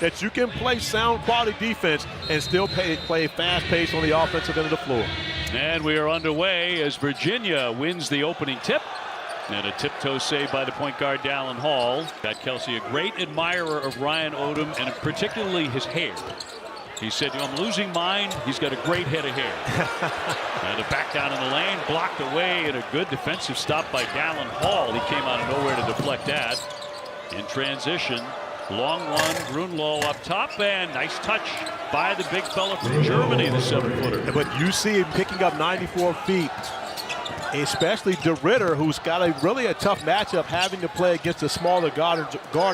that you can play sound quality defense and still play fast pace on the offensive end of the floor. And we are underway as Virginia wins the opening tip. And a tiptoe save by the point guard, Dallin Hall. Got Kelsey, a great admirer of Ryan Odom, and particularly his hair. He said, I'm losing mine. He's got a great head of hair. And a back down in the lane, blocked away, and a good defensive stop by Dallin Hall. He came out of nowhere to deflect that. In transition, long one, Grunlow up top, and nice touch by the big fella from Germany, the 7-footer. But you see him picking up 94 feet, especially DeRitter, who's got really a tough matchup having to play against a smaller guard in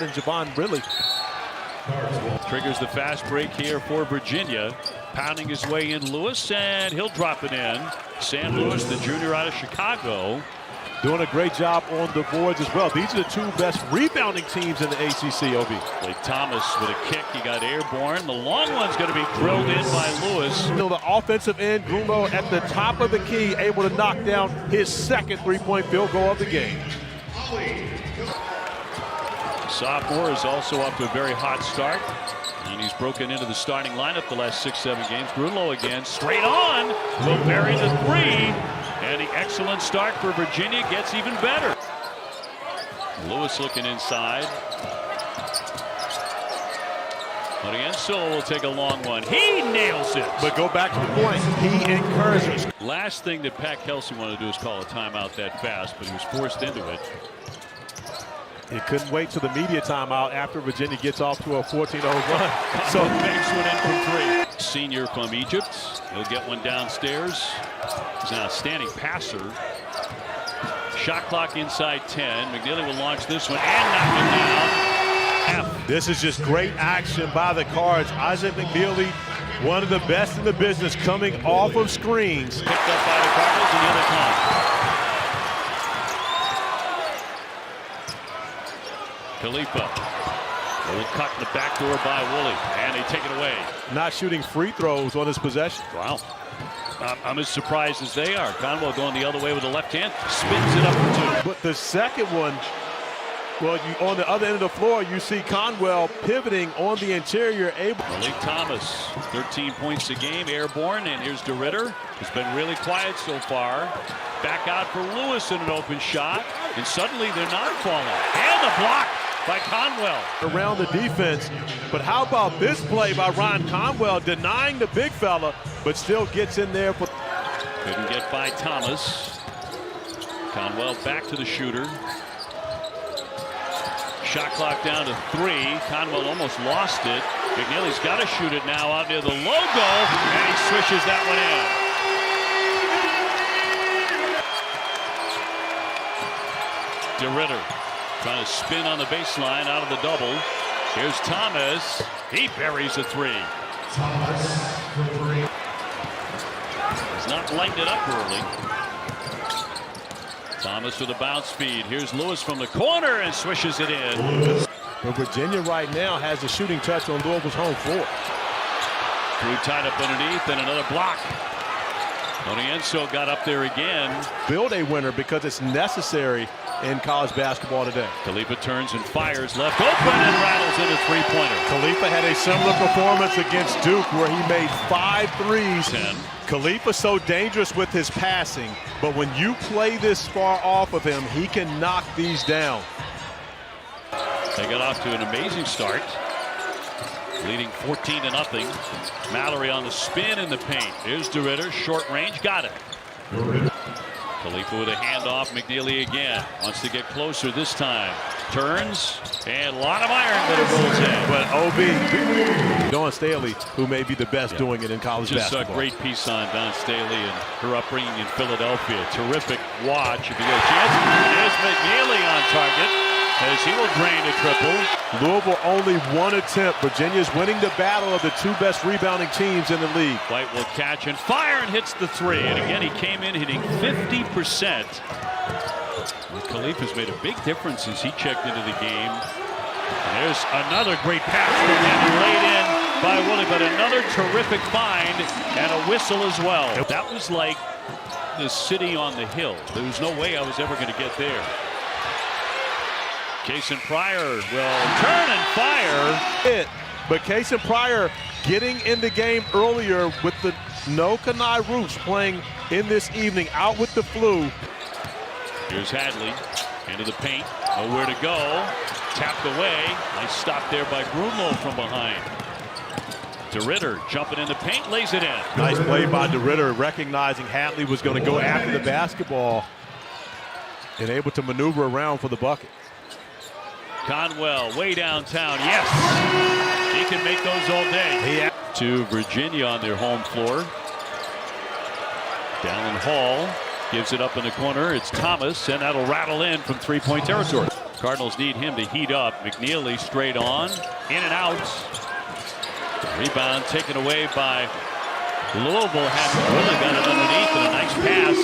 Javon Ridley. Triggers the fast break here for Virginia. Pounding his way in, Lewis, and he'll drop it in. Sam Lewis, the junior out of Chicago. Doing a great job on the boards as well. These are the two best rebounding teams in the ACC, Obi. Blake Thomas with a kick. He got airborne. The long one's going to be drilled in by Lewis. Still the offensive end, Grunlow at the top of the key, able to knock down his second three-point field goal of the game. Sophomore is also off to a very hot start. And he's broken into the starting lineup the last 6-7 games. Grunlow again, straight on. Will bury the three. And the excellent start for Virginia gets even better. Lewis looking inside. Orienso will take a long one. He nails it. But go back to the point. He encourages. Last thing that Pat Kelsey wanted to do is call a timeout that fast, but he was forced into it. He couldn't wait till the media timeout after Virginia gets off to a 14-0 run. So makes one in from 3. Senior from Egypt. He'll get one downstairs. He's an outstanding passer. Shot clock inside 10. McNeely will launch this one and knock it down. This is just great action by the Cards. Isaac McNeely, one of the best in the business, coming off of screens. Picked up by the Cardinals, and the other time. Khalifa. A little cut in the back door by Woolley, and they take it away. Not shooting free throws on his possession. Wow. I'm as surprised as they are. Conwell going the other way with the left hand, spins it up for 2. But the second one, well, on the other end of the floor, you see Conwell pivoting on the interior. Blake Thomas, 13 points a game, airborne, and here's DeRitter, who's been really quiet so far. Back out for Lewis in an open shot, and suddenly they're not falling. And the block by Conwell. Around the defense, but how about this play by Ryan Conwell, denying the big fella, but still gets in there. Couldn't get by Thomas. Conwell back to the shooter. Shot clock down to 3. Conwell almost lost it. McNeely's got to shoot it now out near the logo, and he swishes that one in. DeRitter trying to spin on the baseline out of the double. Here's Thomas. He buries a 3. He's not lighting it up early. Thomas with a bounce speed. Here's Lewis from the corner and swishes it in. But Virginia right now has a shooting touch on Louisville's home floor. Drew tied up underneath, and another block. Orienso got up there again. Build a winner because it's necessary in college basketball today. Khalifa turns and fires left open and rattles in a three-pointer. Khalifa had a similar performance against Duke where he made 5 threes. 10. Khalifa's so dangerous with his passing, but when you play this far off of him, he can knock these down. They got off to an amazing start, leading 14-0. Mallory on the spin in the paint. Here's DeRitter, short range, got it. Khalifa with a handoff. McNeely again wants to get closer this time. Turns and a lot of iron, but it rolls in. But OB, Dawn Staley, who may be the best doing it in college basketball. Just a great piece on Dawn Staley and her upbringing in Philadelphia. Terrific watch if you get a chance. There's McNeely on target as he will drain a triple. Louisville only 1 attempt. Virginia's winning the battle of the 2 best rebounding teams in the league. White will catch and fire and hits the 3. And again, he came in hitting 50%. And Khalifa's made a big difference since he checked into the game. And there's another great pass from him laid in by Woolley, but another terrific find and a whistle as well. That was like the city on the hill. There was no way I was ever going to get there. Jason Pryor will turn and fire. But Kason Pryor getting in the game earlier with the no Kanai Roots playing in this evening, out with the flu. Here's Hadley into the paint, nowhere to go, tapped away. Nice stop there by Grunlow from behind. DeRitter jumping in the paint, lays it in. Nice play by DeRitter, recognizing Hadley was going to go after the basketball and able to maneuver around for the bucket. Conwell way downtown, yes, he can make those all day. To Virginia on their home floor. Dallin Hall gives it up in the corner. It's Thomas, and that'll rattle in from three-point territory. Cardinals need him to heat up. McNeely straight on, in and out. Rebound taken away by Louisville. Hasn't really got it underneath, and a nice pass.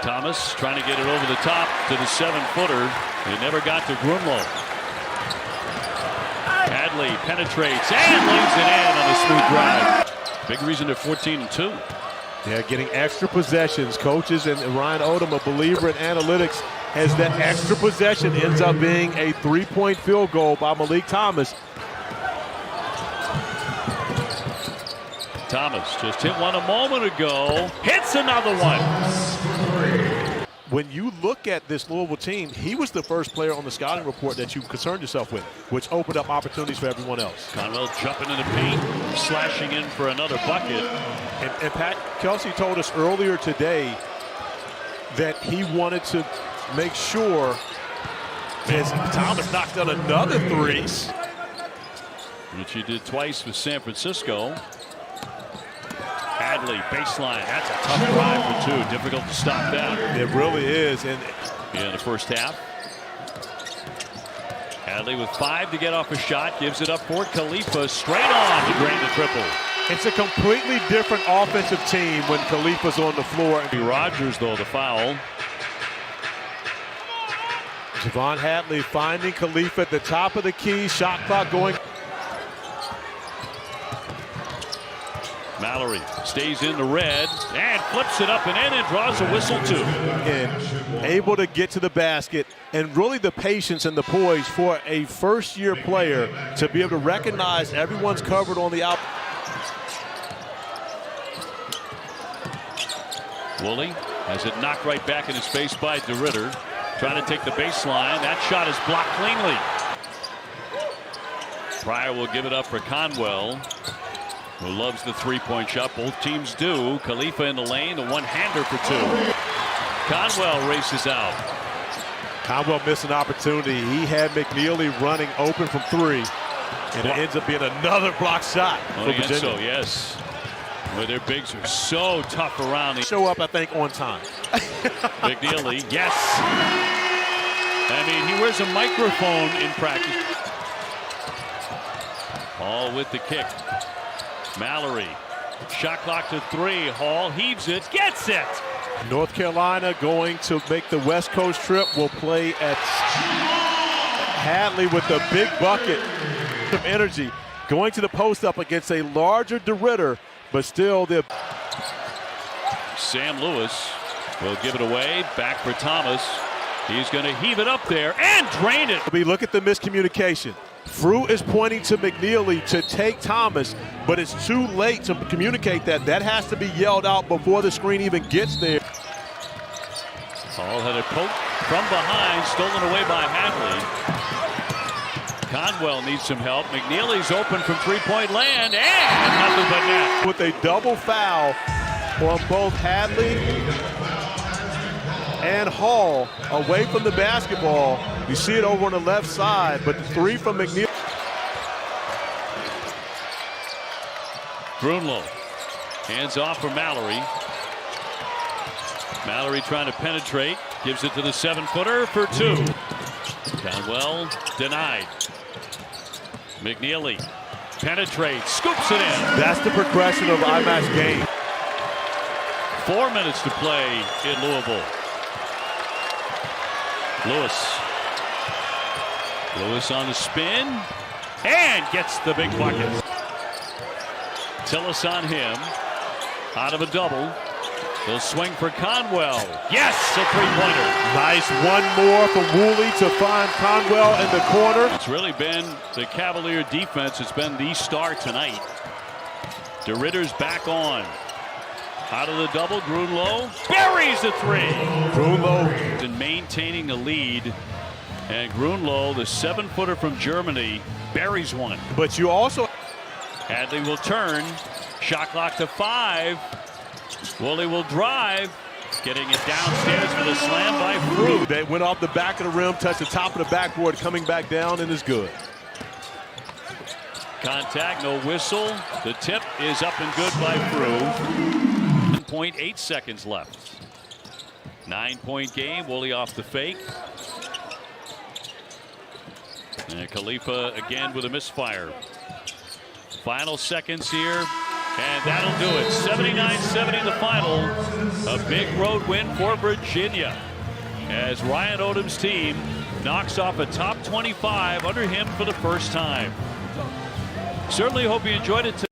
Thomas trying to get it over the top to the 7-footer. It never got to Grunlow. Hadley penetrates and lays it in on a smooth drive. Big reason they're 14-2. Yeah, getting extra possessions. Coaches and Ryan Odom, a believer in analytics, as that extra possession ends up being a 3-point field goal by Malik Thomas. Thomas just hit one a moment ago. Hits another one. When you look at this Louisville team, he was the first player on the scouting report that you concerned yourself with, which opened up opportunities for everyone else. Conwell jumping in the paint, slashing in for another bucket. And Pat Kelsey told us earlier today that he wanted to make sure, as Thomas knocked down another three, which he did twice with San Francisco. Hadley, baseline. That's a tough drive for two. Difficult to stop that. It really is. And in the first half. Hadley with 5 to get off a shot. Gives it up for Khalifa. Straight on to drain the triple. It's a completely different offensive team when Khalifa's on the floor. Rogers, though, the foul. Javon Hadley finding Khalifa at the top of the key. Shot clock going. Mallory stays in the red and flips it up and in and draws a whistle too. And able to get to the basket, and really the patience and the poise for a first-year player to be able to recognize everyone's covered on the out. Woolley has it knocked right back in his face by DeRitter. Trying to take the baseline. That shot is blocked cleanly. Pryor will give it up for Conwell, who loves the three-point shot. Both teams do. Khalifa in the lane, the one-hander for two. Conwell races out. Conwell missed an opportunity. He had McNeely running open from 3, and it ends up being another block shot for Virginia. So yes, where their bigs are so tough around. They show up, I think, on time. McNeely, yes. I mean, he wears a microphone in practice. Hall with the kick. Mallory, shot clock to 3. Hall heaves it, gets it. North Carolina going to make the West Coast trip. Will play at Hadley with a big bucket of energy. Going to the post up against a larger DeRitter, but still the. Sam Lewis will give it away. Back for Thomas. He's going to heave it up there and drain it. Look at the miscommunication. Frew is pointing to McNeely to take Thomas, but it's too late to communicate that. That has to be yelled out before the screen even gets there. Hall had a poke from behind, stolen away by Hadley. Conwell needs some help. McNeely's open from three-point land, and nothing but net. With a double foul on both Hadley and Hall away from the basketball. You see it over on the left side, but the 3 from McNeely. Grunlow hands off for Mallory. Mallory trying to penetrate, gives it to the 7-footer for 2. Conwell denied. McNeely penetrates, scoops it in. That's the progression of IMAC's game. 4 minutes to play in Louisville. Lewis on the spin and gets the big bucket. Tillis on him, out of a double. He'll swing for Conwell. Yes, a three-pointer. Nice one more from Woolley to find Conwell in the corner. It's really been the Cavalier defense. It's been the star tonight. DeRitter's back on. Out of the double, Grunlow buries the three. Grunlow And maintaining the lead. And Grunlow, the 7-footer from Germany, buries one. But you also Hadley will turn. Shot clock to 5. Woolley will drive. Getting it downstairs for the slam by Fruit. They went off the back of the rim, touched the top of the backboard, coming back down, and is good. Contact, no whistle. The tip is up and good by Fruit. 1.8 seconds left. 9-point game. Woolley off the fake. And Khalifa again with a misfire. Final seconds here, and that'll do it. 79-70 the final. A big road win for Virginia as Ryan Odom's team knocks off a top 25 under him for the first time. Certainly hope you enjoyed it today.